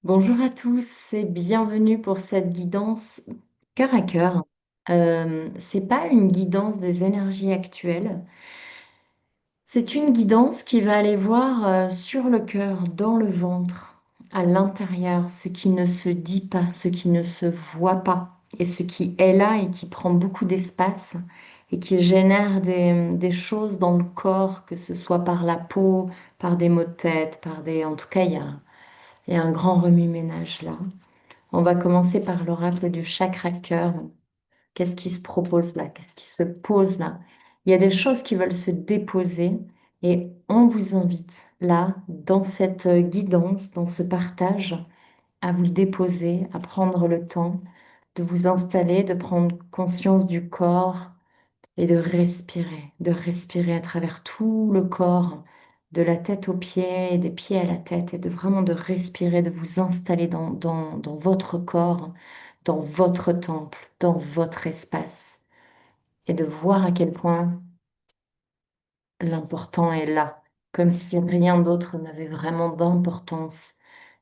Bonjour à tous et bienvenue pour cette guidance cœur à cœur. C'est pas une guidance des énergies actuelles, c'est une guidance qui va aller voir sur le cœur, dans le ventre, à l'intérieur, ce qui ne se dit pas, ce qui ne se voit pas, et ce qui est là et qui prend beaucoup d'espace et qui génère des choses dans le corps, que ce soit par la peau, par des maux de tête, par des... En tout cas, il y a un grand remue-ménage là. On va commencer par l'oracle du chakra cœur. Qu'est-ce qui se propose là? Qu'est-ce qui se pose là? Il y a des choses qui veulent se déposer et on vous invite là, dans cette guidance, dans ce partage, à vous le déposer, à prendre le temps de vous installer, de prendre conscience du corps, et de respirer à travers tout le corps, de la tête aux pieds, et des pieds à la tête, et de vraiment de respirer, de vous installer dans votre corps, dans votre temple, dans votre espace, et de voir à quel point l'important est là, comme si rien d'autre n'avait vraiment d'importance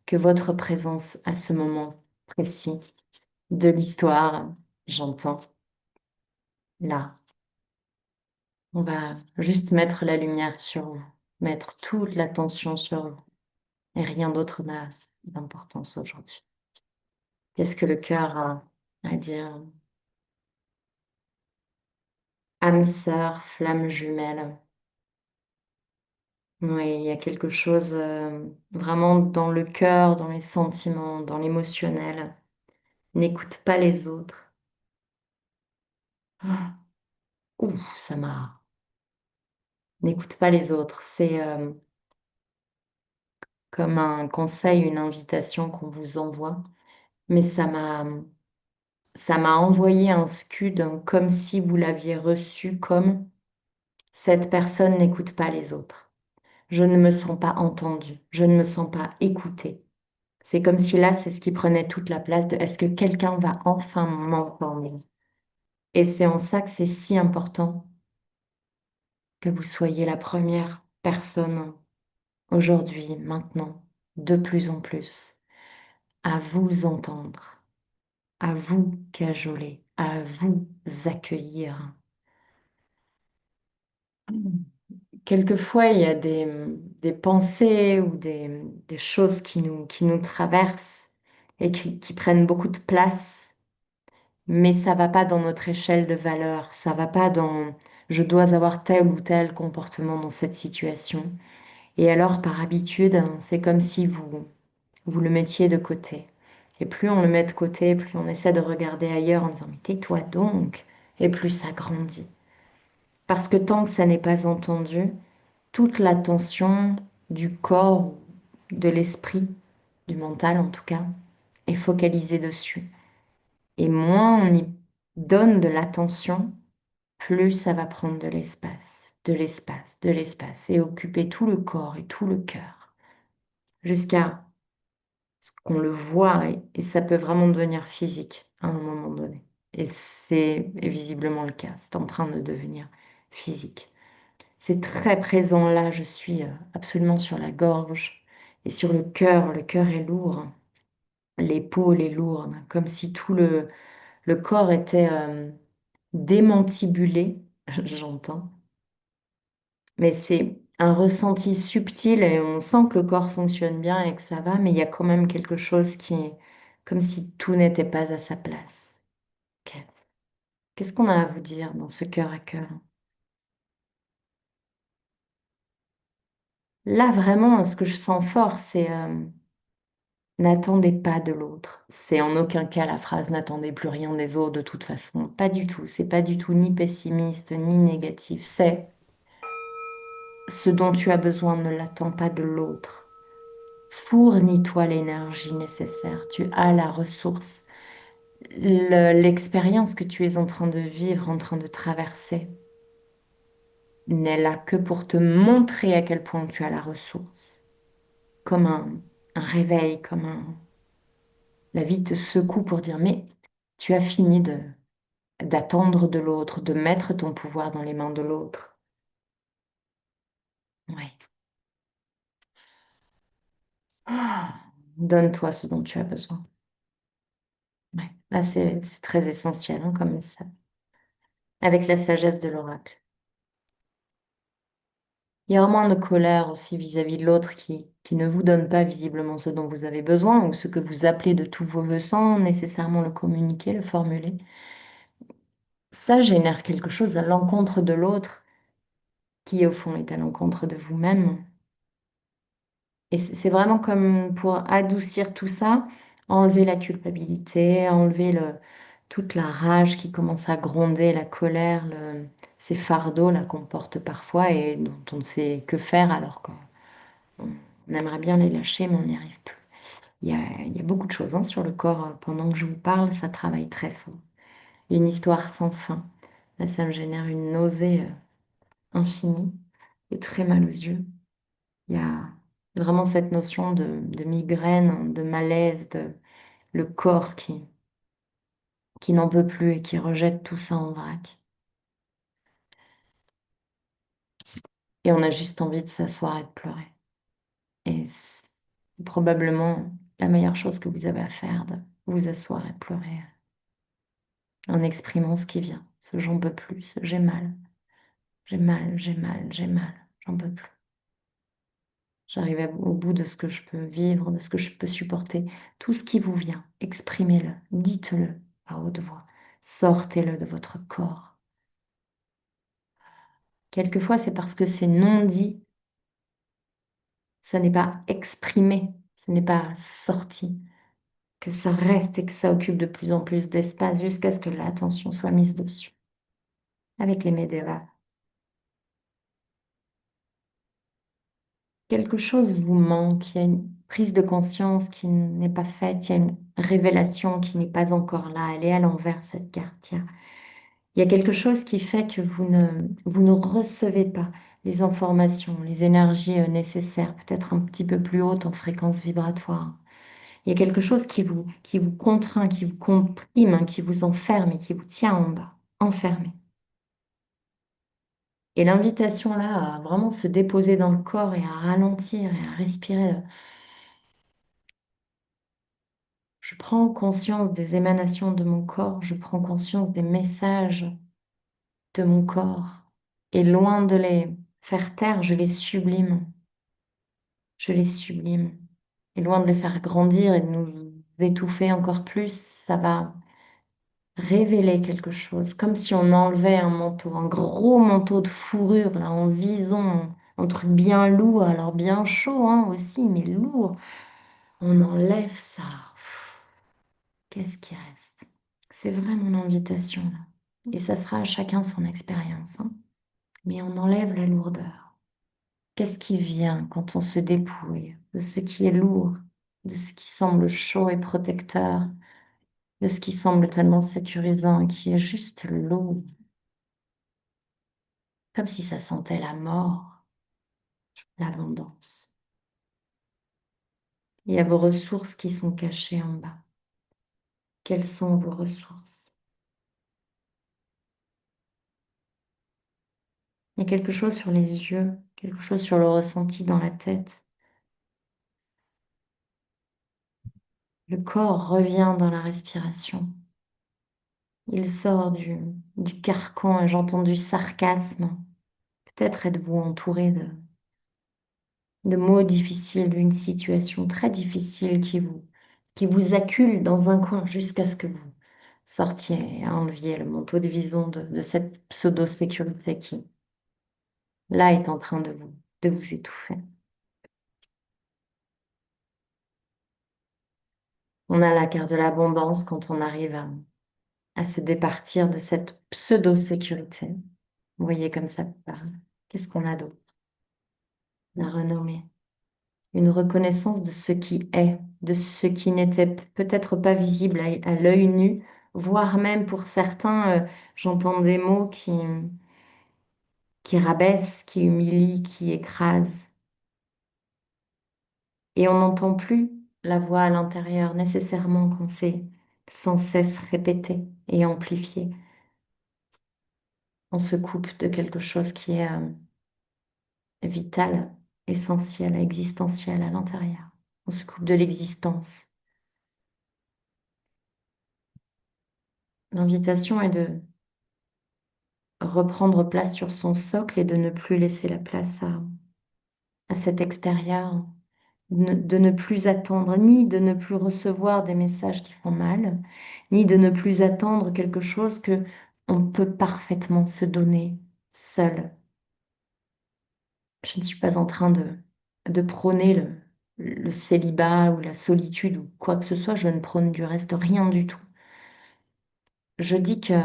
que votre présence à ce moment précis de l'histoire, j'entends, là. On va juste mettre la lumière sur vous, mettre toute l'attention sur vous. Et rien d'autre n'a d'importance aujourd'hui. Qu'est-ce que le cœur a à dire? Âme sœur, flamme jumelle. Oui, il y a quelque chose vraiment dans le cœur, dans les sentiments, dans l'émotionnel. N'écoute pas les autres. Ah, ouh, ça m'a... N'écoute pas les autres. C'est comme un conseil, une invitation qu'on vous envoie. Mais ça m'a envoyé un scud comme si vous l'aviez reçu comme cette personne n'écoute pas les autres. Je ne me sens pas entendue, je ne me sens pas écoutée. C'est comme si là, c'est ce qui prenait toute la place de est-ce que quelqu'un va enfin m'entendre? Et c'est en ça que c'est si important que vous soyez la première personne aujourd'hui, maintenant, de plus en plus, à vous entendre, à vous cajoler, à vous accueillir. Quelquefois, il y a des pensées ou des choses qui nous traversent et qui prennent beaucoup de place, mais ça va pas dans notre échelle de valeur, ça va pas dans je dois avoir tel ou tel comportement dans cette situation. Et alors, par habitude, c'est comme si vous le mettiez de côté. Et plus on le met de côté, plus on essaie de regarder ailleurs en disant mais tais-toi donc, et plus ça grandit. Parce que tant que ça n'est pas entendu, toute l'attention du corps, de l'esprit, du mental en tout cas, est focalisée dessus. Et moins on y donne de l'attention, plus ça va prendre de l'espace, de l'espace, de l'espace, et occuper tout le corps et tout le cœur, jusqu'à ce qu'on le voit, et ça peut vraiment devenir physique à un moment donné. Et c'est visiblement le cas, c'est en train de devenir physique. C'est très présent là, je suis absolument sur la gorge et sur le cœur. Le cœur est lourd, l'épaule est lourde, comme si tout le corps était démantibulé, j'entends. Mais c'est un ressenti subtil et on sent que le corps fonctionne bien et que ça va, mais il y a quand même quelque chose qui est comme si tout n'était pas à sa place. Ok. Qu'est-ce qu'on a à vous dire dans ce cœur à cœur? Là, vraiment, ce que je sens fort, c'est n'attendez pas de l'autre. C'est en aucun cas la phrase n'attendez plus rien des autres de toute façon. Pas du tout. C'est pas du tout ni pessimiste ni négatif. C'est ce dont tu as besoin ne l'attend pas de l'autre. Fournis-toi l'énergie nécessaire. Tu as la ressource. L'expérience que tu es en train de vivre, en train de traverser, n'est là que pour te montrer à quel point tu as la ressource. Comme un réveil, la vie te secoue pour dire, mais tu as fini d'attendre de l'autre, de mettre ton pouvoir dans les mains de l'autre. Ouais. Ah. Donne-toi ce dont tu as besoin. Ouais. Là, c'est très essentiel, hein, comme ça. Avec la sagesse de l'oracle. Il y aura moins de colère aussi vis-à-vis de l'autre qui ne vous donne pas visiblement ce dont vous avez besoin ou ce que vous appelez de tous vos voeux sans nécessairement le communiquer, le formuler. Ça génère quelque chose à l'encontre de l'autre qui, au fond, est à l'encontre de vous-même. Et c'est vraiment comme pour adoucir tout ça, enlever la culpabilité, enlever toute la rage qui commence à gronder, la colère, ces fardeaux là qu'on porte parfois et dont on ne sait que faire alors qu'on on aimerait bien les lâcher, mais on n'y arrive plus. Il y a beaucoup de choses hein, sur le corps. Pendant que je vous parle, ça travaille très fort. Une histoire sans fin. Là, ça me génère une nausée infinie et très mal aux yeux. Il y a vraiment cette notion de migraine, de malaise, le corps qui n'en peut plus et qui rejette tout ça en vrac. Et on a juste envie de s'asseoir et de pleurer. Et c'est probablement la meilleure chose que vous avez à faire, de vous asseoir et de pleurer en exprimant ce qui vient. Ce j'en peux plus, ce j'ai mal, j'ai mal, j'ai mal, j'ai mal, j'en peux plus. J'arrive au bout de ce que je peux vivre, de ce que je peux supporter. Tout ce qui vous vient, exprimez-le, dites-le à haute voix, sortez-le de votre corps. Quelquefois, c'est parce que c'est non dit, ça n'est pas exprimé, ce n'est pas sorti, que ça reste et que ça occupe de plus en plus d'espace jusqu'à ce que l'attention soit mise dessus. Avec les médias, quelque chose vous manque, il y a une prise de conscience qui n'est pas faite, il y a une révélation qui n'est pas encore là, elle est à l'envers cette carte. Il y a quelque chose qui fait que vous ne recevez pas les informations, les énergies nécessaires, peut-être un petit peu plus hautes en fréquence vibratoire. Il y a quelque chose qui vous contraint, qui vous comprime, hein, qui vous enferme et qui vous tient en bas, enfermé. Et l'invitation là à vraiment se déposer dans le corps et à ralentir et à respirer. Je prends conscience des émanations de mon corps, je prends conscience des messages de mon corps. Et loin de les faire taire, je les sublime. Je les sublime. Et loin de les faire grandir et de nous étouffer encore plus, ça va révéler quelque chose, comme si on enlevait un manteau, un gros manteau de fourrure, là, en vison, un truc bien lourd, alors bien chaud hein, aussi, mais lourd. On enlève ça. Qu'est-ce qui reste? C'est vraiment mon invitation, là. Et ça sera à chacun son expérience, hein. Mais on enlève la lourdeur. Qu'est-ce qui vient quand on se dépouille de ce qui est lourd, de ce qui semble chaud et protecteur, de ce qui semble tellement sécurisant et qui est juste lourd, comme si ça sentait la mort, l'abondance. Il y a vos ressources qui sont cachées en bas. Quelles sont vos ressources? Il y a quelque chose sur les yeux, quelque chose sur le ressenti dans la tête. Le corps revient dans la respiration. Il sort du carcan et j'entends du sarcasme. Peut-être êtes-vous entouré de mots difficiles, d'une situation très difficile qui vous accule dans un coin jusqu'à ce que vous sortiez et enleviez le manteau de vison de cette pseudo-sécurité qui, là, est en train de vous étouffer. On a la carte de l'abondance quand on arrive à se départir de cette pseudo-sécurité. Vous voyez comme ça part. Qu'est-ce qu'on a d'autre? La renommée. Une reconnaissance de ce qui est, de ce qui n'était peut-être pas visible à l'œil nu, voire même pour certains, j'entends des mots qui rabaissent, qui humilient, qui écrasent. Et on n'entend plus la voix à l'intérieur nécessairement quand c'est sans cesse répété et amplifié. On se coupe de quelque chose qui est vital, essentiel, existentiel à l'intérieur. On se coupe de l'existence. L'invitation est de reprendre place sur son socle et de ne plus laisser la place à cet extérieur, de ne plus attendre, ni de ne plus recevoir des messages qui font mal, ni de ne plus attendre quelque chose que on peut parfaitement se donner seul. Je ne suis pas en train de prôner le célibat ou la solitude ou quoi que ce soit, je ne prône du reste rien du tout. Je dis que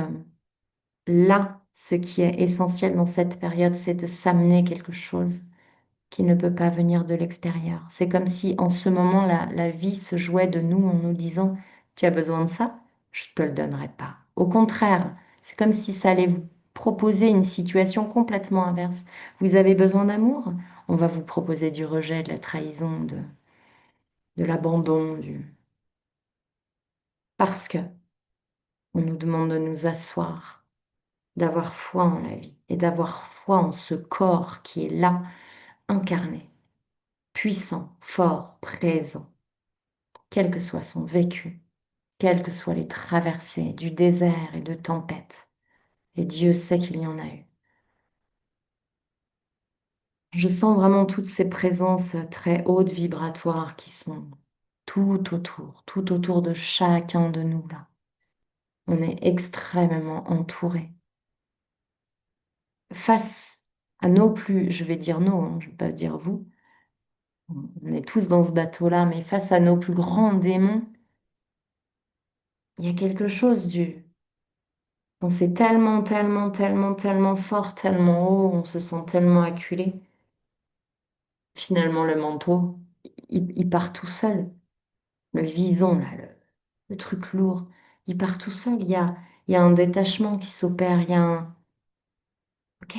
là, ce qui est essentiel dans cette période, c'est de s'amener quelque chose qui ne peut pas venir de l'extérieur. C'est comme si en ce moment, la vie se jouait de nous en nous disant, tu as besoin de ça, je ne te le donnerai pas. Au contraire, c'est comme si ça allait vous proposer une situation complètement inverse. Vous avez besoin d'amour, on va vous proposer du rejet, de la trahison, de l'abandon, parce que on nous demande de nous asseoir, d'avoir foi en la vie et d'avoir foi en ce corps qui est là, incarné, puissant, fort, présent, quel que soit son vécu, quelles que soient les traversées du désert et de tempêtes. Et Dieu sait qu'il y en a eu. Je sens vraiment toutes ces présences très hautes vibratoires qui sont tout autour de chacun de nous là. On est extrêmement entouré. Face à nos plus, je vais dire nous, hein, je ne vais pas dire vous, on est tous dans ce bateau-là, mais face à nos plus grands démons, il y a quelque chose quand c'est tellement fort, tellement haut, on se sent tellement acculé. Finalement, le manteau, il part tout seul. Le vison, là, le truc lourd, il part tout seul. Il y a un détachement qui s'opère. Il y a un... OK.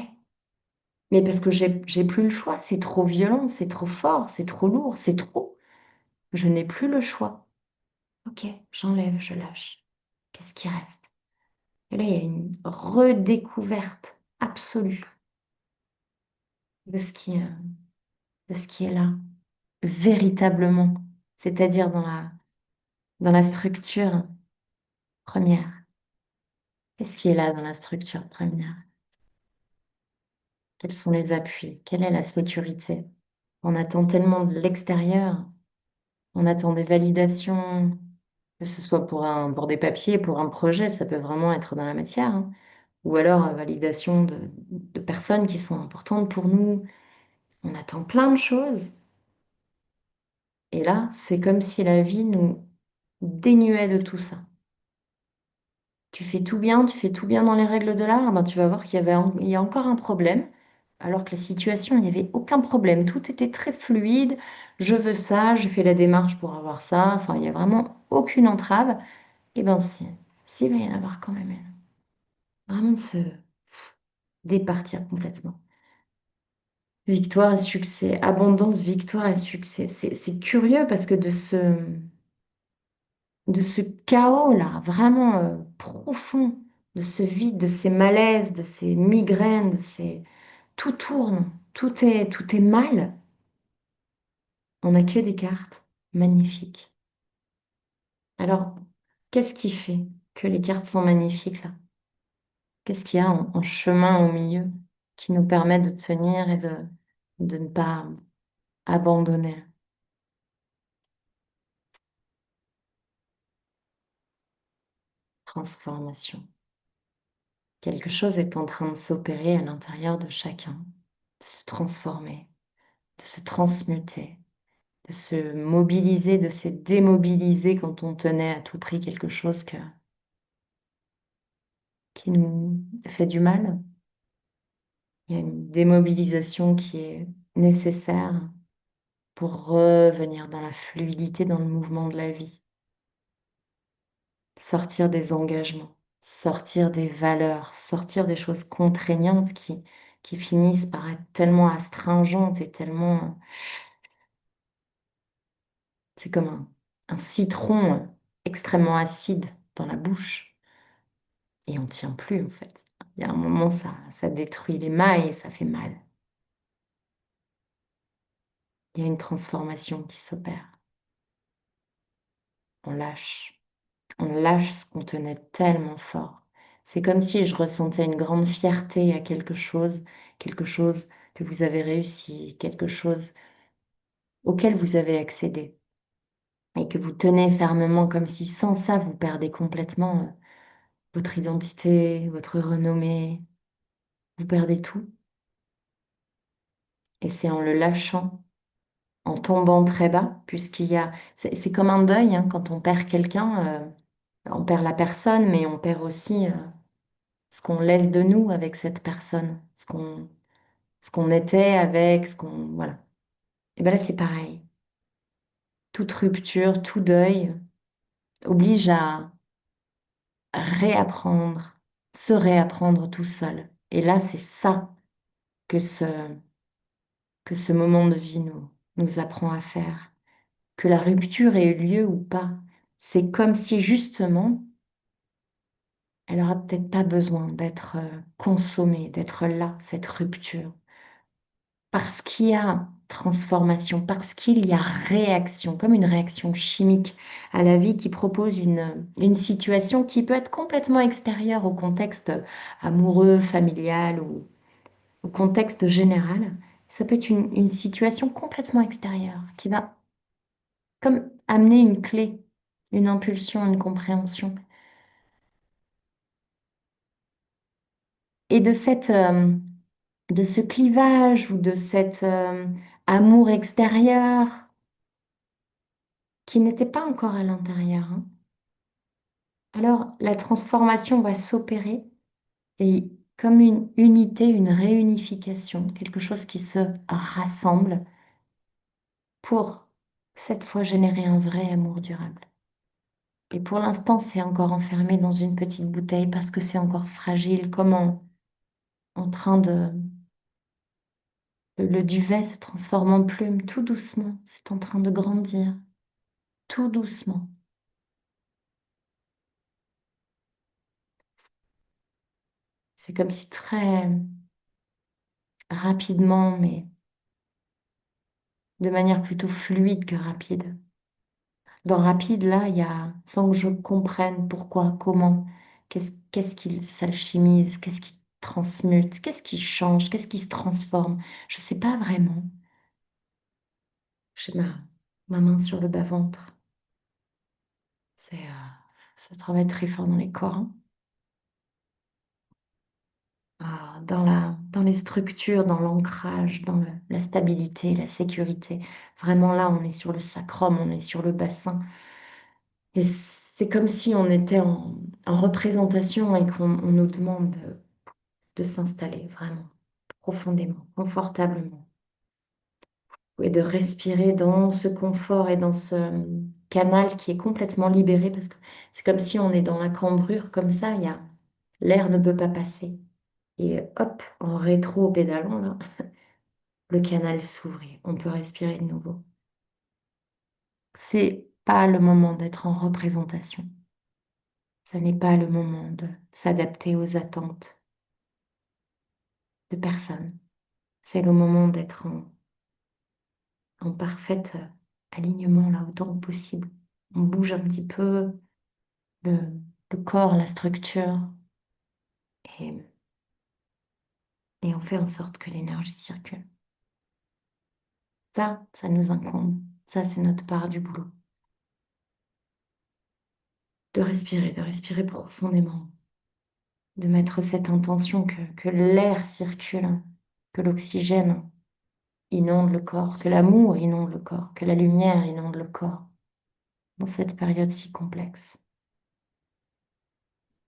Mais parce que j'ai plus le choix. C'est trop violent, c'est trop fort, c'est trop lourd, c'est trop. Je n'ai plus le choix. OK, j'enlève, je lâche. Qu'est-ce qui reste? Et là, il y a une redécouverte absolue de de ce qui est là, véritablement. C'est-à-dire dans la structure première. Qu'est-ce qui est là dans la structure première? Quels sont les appuis? Quelle est la sécurité? On attend tellement de l'extérieur, on attend des validations, que ce soit pour des papiers, pour un projet, ça peut vraiment être dans la matière, hein. Ou alors validation de personnes qui sont importantes pour nous. On attend plein de choses. Et là, c'est comme si la vie nous dénuait de tout ça. Tu fais tout bien dans les règles de l'art, ben, tu vas voir il y a encore un problème, alors que la situation, il n'y avait aucun problème. Tout était très fluide. Je veux ça, je fais la démarche pour avoir ça. Enfin, il n'y a vraiment aucune entrave. Et ben si, il va y en avoir quand même une. Vraiment de se départir complètement. Victoire et succès, abondance, victoire et succès. C'est curieux parce que de ce chaos-là, vraiment profond, de ce vide, de ces malaises, de ces migraines, tout tourne, tout est mal. On n'a que des cartes magnifiques. Alors, qu'est-ce qui fait que les cartes sont magnifiques là? Qu'est-ce qu'il y a en chemin au milieu qui nous permet de tenir et de ne pas abandonner? Transformation. Quelque chose est en train de s'opérer à l'intérieur de chacun, de se transformer, de se transmuter, de se mobiliser, de se démobiliser quand on tenait à tout prix quelque chose qui nous fait du mal. Il y a une démobilisation qui est nécessaire pour revenir dans la fluidité, dans le mouvement de la vie, sortir des engagements, sortir des valeurs, sortir des choses contraignantes qui finissent par être tellement astringentes et tellement... C'est comme un citron extrêmement acide dans la bouche. Et on tient plus, en fait. Il y a un moment, ça détruit les mailles et ça fait mal. Il y a une transformation qui s'opère. on lâche. On lâche ce qu'on tenait tellement fort. C'est comme si je ressentais une grande fierté à quelque chose que vous avez réussi, quelque chose auquel vous avez accédé et que vous tenez fermement comme si sans ça, vous perdez complètement votre identité, votre renommée, vous perdez tout. Et c'est en le lâchant, en tombant très bas, puisqu'il y a... C'est comme un deuil, hein, quand on perd quelqu'un, on perd la personne, mais on perd aussi ce qu'on laisse de nous avec cette personne, ce qu'on était avec, ce qu'on... Voilà. Et bien là, c'est pareil. Toute rupture, tout deuil oblige à réapprendre, se réapprendre tout seul. Et là, c'est ça que que ce moment de vie nous apprend à faire. Que la rupture ait eu lieu ou pas, c'est comme si justement, elle aura peut-être pas besoin d'être consommée, d'être là, cette rupture. Parce qu'il y a transformation, parce qu'il y a réaction, comme une réaction chimique à la vie qui propose une situation qui peut être complètement extérieure au contexte amoureux, familial ou au contexte général. Ça peut être une situation complètement extérieure qui va comme amener une clé, une impulsion, une compréhension. Et de ce clivage ou de cet amour extérieur qui n'était pas encore à l'intérieur, hein. Alors la transformation va s'opérer et comme une unité, une réunification, quelque chose qui se rassemble pour cette fois générer un vrai amour durable. Et pour l'instant, c'est encore enfermé dans une petite bouteille parce que c'est encore fragile, comme en train de... Le duvet se transforme en plume tout doucement. C'est en train de grandir tout doucement. C'est comme si très rapidement, mais de manière plutôt fluide que rapide. Dans rapide, là, il y a, sans que je comprenne pourquoi, comment, qu'est-ce qu'il s'alchimise, qu'est-ce qui transmute, qu'est-ce qui change, qu'est-ce qui se transforme. Je ne sais pas vraiment. J'ai ma main sur le bas-ventre. Ça travaille très fort dans les corps, hein. Dans les structures, dans l'ancrage, dans la stabilité, la sécurité. Vraiment là, on est sur le sacrum, on est sur le bassin. Et c'est comme si on était en représentation et qu'on nous demande de s'installer vraiment profondément, confortablement, et de respirer dans ce confort et dans ce canal qui est complètement libéré parce que c'est comme si on est dans la cambrure, comme ça, l'air ne peut pas passer. Et hop, en rétro-pédalant, là, le canal s'ouvre, et on peut respirer de nouveau. C'est pas le moment d'être en représentation. Ça n'est pas le moment de s'adapter aux attentes de personne. C'est le moment d'être en parfait alignement là autant que possible. On bouge un petit peu le, le corps, la structure et, et on fait en sorte que l'énergie circule. Ça nous incombe. Ça, c'est notre part du boulot. De respirer profondément, de mettre cette intention que l'air circule, que l'oxygène inonde le corps, que l'amour inonde le corps, que la lumière inonde le corps dans cette période si complexe,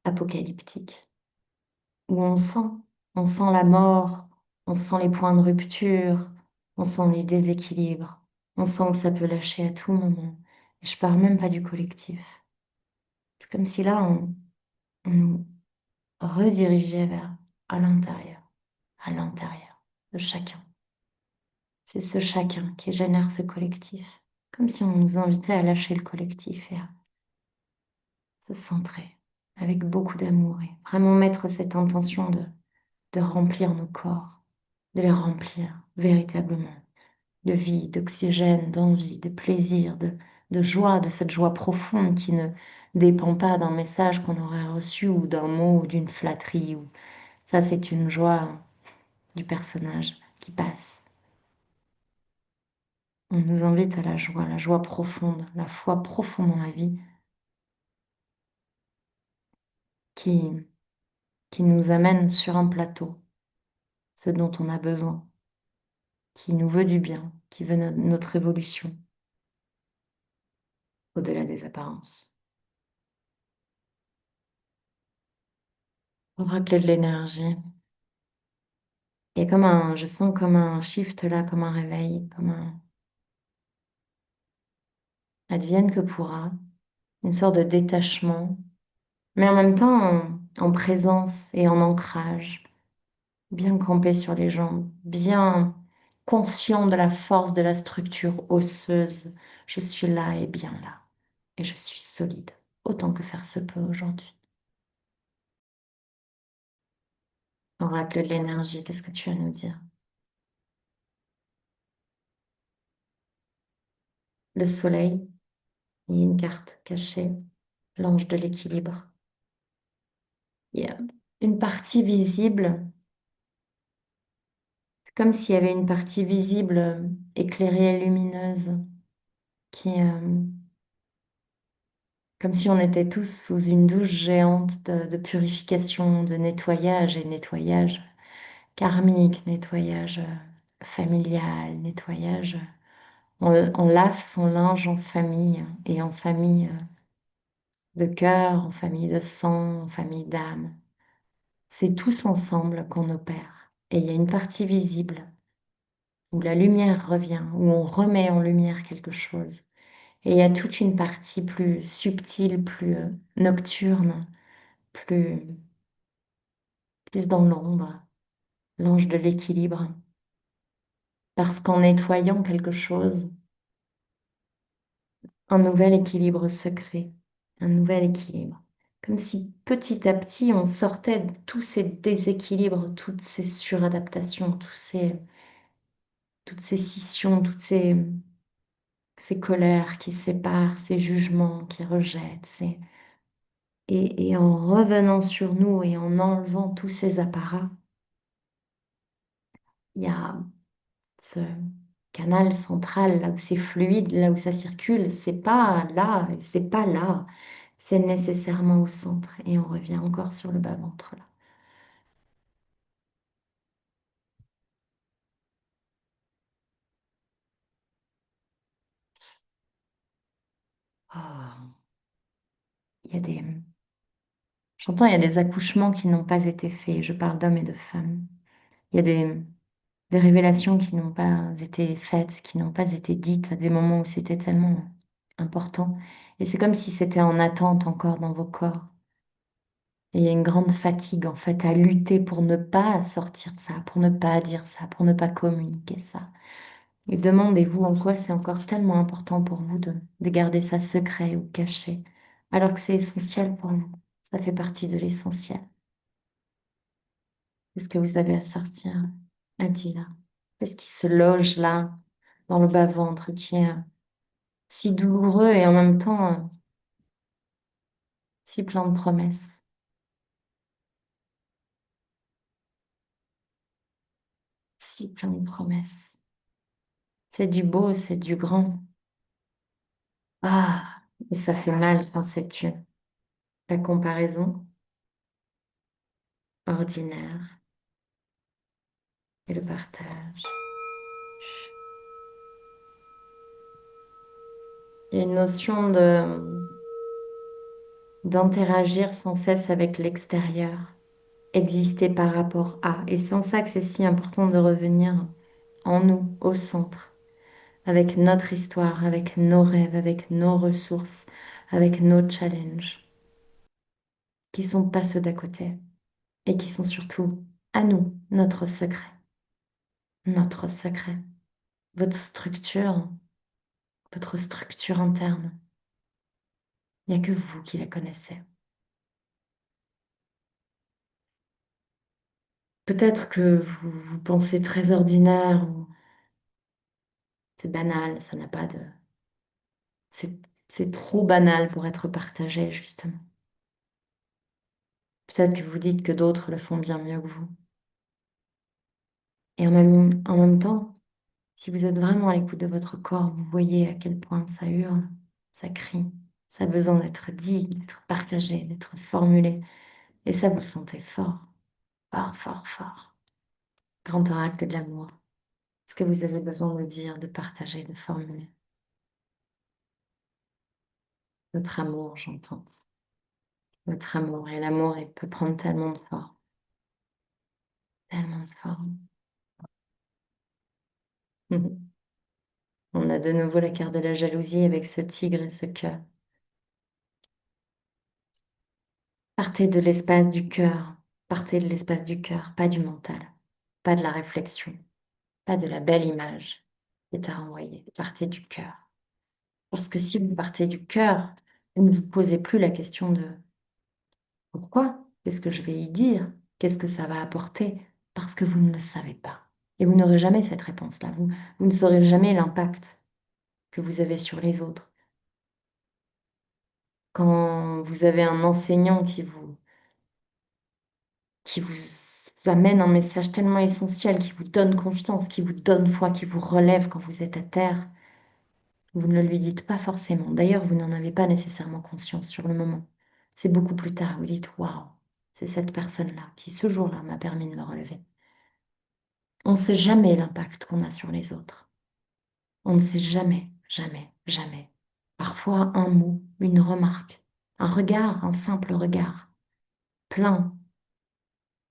apocalyptique, où on sent la mort, on sent les points de rupture, on sent les déséquilibres, on sent que ça peut lâcher à tout moment. Et je parle même pas du collectif. C'est comme si là, on nous redirigeait vers à l'intérieur de chacun. C'est ce chacun qui génère ce collectif. Comme si on nous invitait à lâcher le collectif et à se centrer avec beaucoup d'amour et vraiment mettre cette intention de remplir nos corps, de les remplir véritablement de vie, d'oxygène, d'envie, de plaisir, de de joie, de cette joie profonde qui ne dépend pas d'un message qu'on aurait reçu ou d'un mot ou d'une flatterie. Ça, c'est une joie du personnage qui passe. On nous invite à la joie profonde, la foi profonde dans la vie qui, qui nous amène sur un plateau, ce dont on a besoin, qui nous veut du bien, qui veut notre évolution au-delà des apparences. Oracle de l'énergie. Il y a comme je sens comme un shift là, comme un réveil, comme un advienne que pourra, une sorte de détachement, mais en même temps en présence et en ancrage, bien campé sur les jambes, bien conscient de la force de la structure osseuse. Je suis là et bien là, et je suis solide, autant que faire se peut aujourd'hui. Oracle de l'énergie, qu'est-ce que tu as à nous dire? Le soleil, il y a une carte cachée, l'ange de l'équilibre. Il y a une partie visible, c'est comme s'il y avait une partie visible éclairée et lumineuse, comme si on était tous sous une douche géante de purification, de nettoyage et nettoyage karmique, nettoyage familial, nettoyage. On lave son linge en famille et en famille de cœur, en famille de sang, en famille d'âme. C'est tous ensemble qu'on opère. Et il y a une partie visible où la lumière revient, où on remet en lumière quelque chose. Et il y a toute une partie plus subtile, plus nocturne, plus, plus dans l'ombre, l'ange de l'équilibre. Parce qu'en nettoyant quelque chose, un nouvel équilibre se crée, un nouvel équilibre. Comme si petit à petit on sortait de tous ces déséquilibres, toutes ces suradaptations, toutes ces scissions, ces colères qui séparent, ces jugements qui rejettent. Et en revenant sur nous et en enlevant tous ces apparats, il y a ce canal central, là où c'est fluide, là où ça circule, c'est pas là, et c'est pas là, c'est nécessairement au centre. Et on revient encore sur le bas-ventre là. Oh, il y a j'entends, il y a des accouchements qui n'ont pas été faits. Je parle d'hommes et de femmes. Il y a des révélations qui n'ont pas été faites, qui n'ont pas été dites à des moments où c'était tellement important. Et c'est comme si c'était en attente encore dans vos corps. Et il y a une grande fatigue en fait à lutter pour ne pas sortir ça, pour ne pas dire ça, pour ne pas communiquer ça. Et demandez-vous en quoi c'est encore tellement important pour vous de garder ça secret ou caché, alors que c'est essentiel pour vous. Ça fait partie de l'essentiel. Qu'est-ce que vous avez à sortir, à dire? Qu'est-ce qui se loge là, dans le bas-ventre, qui est si douloureux et en même temps si plein de promesses, si plein de promesses. C'est du beau, c'est du grand. Ah, et ça fait mal quand c'est la comparaison ordinaire et le partage. Il y a une notion d'interagir sans cesse avec l'extérieur, exister par rapport à. Et c'est en ça que c'est si important de revenir en nous, au centre, avec notre histoire, avec nos rêves, avec nos ressources, avec nos challenges, qui sont pas ceux d'à côté et qui sont surtout à nous, notre secret, notre secret, votre structure, votre structure interne. Il n'y a que vous qui la connaissez. Peut-être que vous pensez très ordinaire ou c'est banal, C'est, c'est trop banal pour être partagé, justement. Peut-être que vous dites que d'autres le font bien mieux que vous. Et en même temps, si vous êtes vraiment à l'écoute de votre corps, vous voyez à quel point ça hurle, ça crie, ça a besoin d'être dit, d'être partagé, d'être formulé. Et ça, vous le sentez fort, fort, fort, fort. Grand oracle de l'amour. Ce que vous avez besoin de dire, de partager, de formuler. Votre amour, j'entends. Votre amour. Et l'amour, il peut prendre tellement de forme. Tellement de forme. On a de nouveau la carte de la jalousie avec ce tigre et ce cœur. Partez de l'espace du cœur. Partez de l'espace du cœur, pas du mental. Pas de la réflexion. Pas de la belle image qui est à renvoyer. Partez du cœur. Parce que si vous partez du cœur, vous ne vous posez plus la question de pourquoi? Qu'est-ce que je vais y dire? Qu'est-ce que ça va apporter? Parce que vous ne le savez pas. Et vous n'aurez jamais cette réponse-là. Vous ne saurez jamais l'impact que vous avez sur les autres. Quand vous avez un enseignant qui vous amène un message tellement essentiel, qui vous donne confiance, qui vous donne foi, qui vous relève quand vous êtes à terre, vous ne le lui dites pas forcément. D'ailleurs, vous n'en avez pas nécessairement conscience sur le moment. C'est beaucoup plus tard. Vous dites, waouh, c'est cette personne-là qui, ce jour-là, m'a permis de me relever. On ne sait jamais l'impact qu'on a sur les autres. On ne sait jamais, jamais, jamais. Parfois, un mot, une remarque, un regard, un simple regard, plein.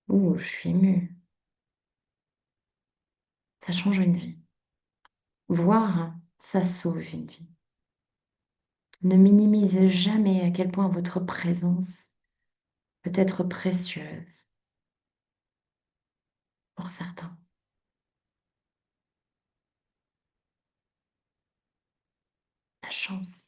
Ouh, je suis émue. Ça change une vie. Voir, ça sauve une vie. Ne minimisez jamais à quel point votre présence peut être précieuse pour certains. La chance.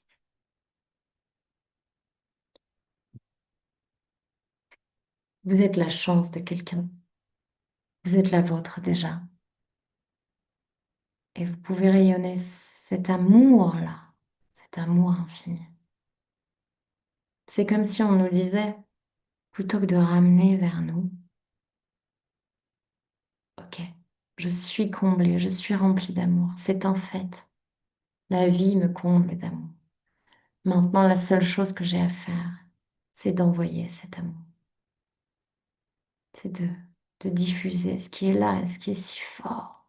Vous êtes la chance de quelqu'un. Vous êtes la vôtre déjà. Et vous pouvez rayonner cet amour-là, cet amour infini. C'est comme si on nous disait, plutôt que de ramener vers nous, ok, je suis comblée, je suis remplie d'amour. C'est un fait. La vie me comble d'amour. Maintenant, la seule chose que j'ai à faire, c'est d'envoyer cet amour. C'est de diffuser ce qui est là, ce qui est si fort.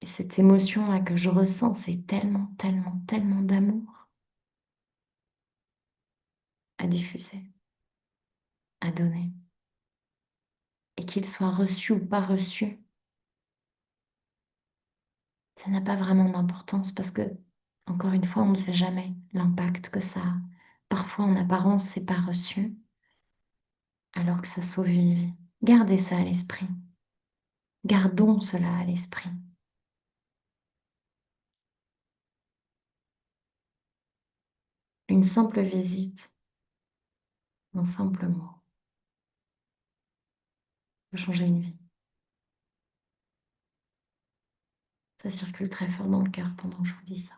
Et cette émotion-là que je ressens, c'est tellement, tellement, tellement d'amour à diffuser, à donner. Et qu'il soit reçu ou pas reçu, ça n'a pas vraiment d'importance parce que, encore une fois, on ne sait jamais l'impact que ça a. Parfois, en apparence, c'est pas reçu, alors que ça sauve une vie. Gardez ça à l'esprit. Gardons cela à l'esprit. Une simple visite, un simple mot peut changer une vie. Ça circule très fort dans le cœur pendant que je vous dis ça.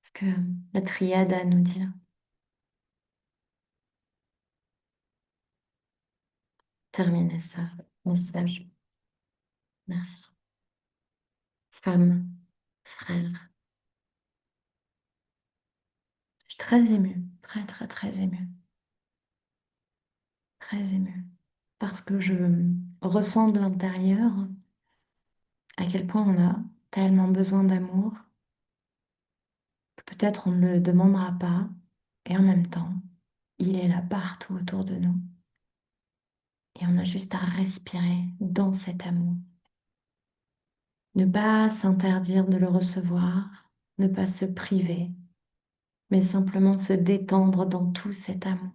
Parce que la triade a à nous dire, terminez ça, message. Merci. Femme, frère, je suis très émue, très, très, très émue. Très émue. Parce que je ressens de l'intérieur à quel point on a tellement besoin d'amour que peut-être on ne le demandera pas. Et en même temps, il est là partout autour de nous. Et on a juste à respirer dans cet amour. Ne pas s'interdire de le recevoir, ne pas se priver, mais simplement se détendre dans tout cet amour.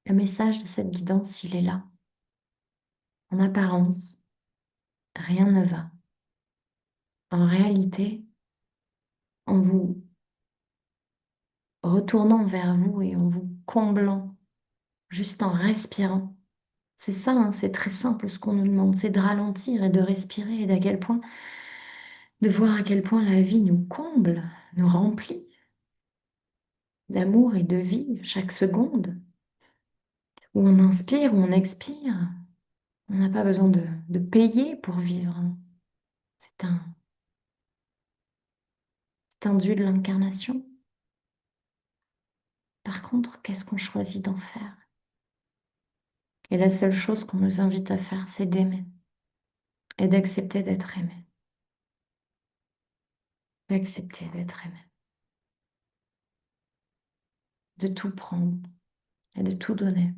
Le message de cette guidance, il est là. En apparence, rien ne va. En réalité, en vous retournant vers vous et en vous comblant, juste en respirant, C'est ça, hein, c'est très simple ce qu'on nous demande, c'est de ralentir et de respirer et d'à quel point, de voir à quel point la vie nous comble, nous remplit d'amour et de vie chaque seconde, où on inspire, où on expire. On n'a pas besoin de payer pour vivre, hein. C'est c'est un dû de l'incarnation. Par contre, qu'est-ce qu'on choisit d'en faire? Et la seule chose qu'on nous invite à faire, c'est d'aimer et d'accepter d'être aimé. D'accepter d'être aimé. De tout prendre et de tout donner.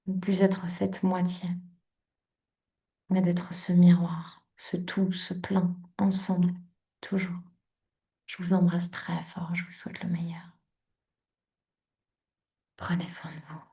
Ne plus être cette moitié, mais d'être ce miroir, ce tout, ce plein, ensemble, toujours. Je vous embrasse très fort, je vous souhaite le meilleur. Prenez soin de vous.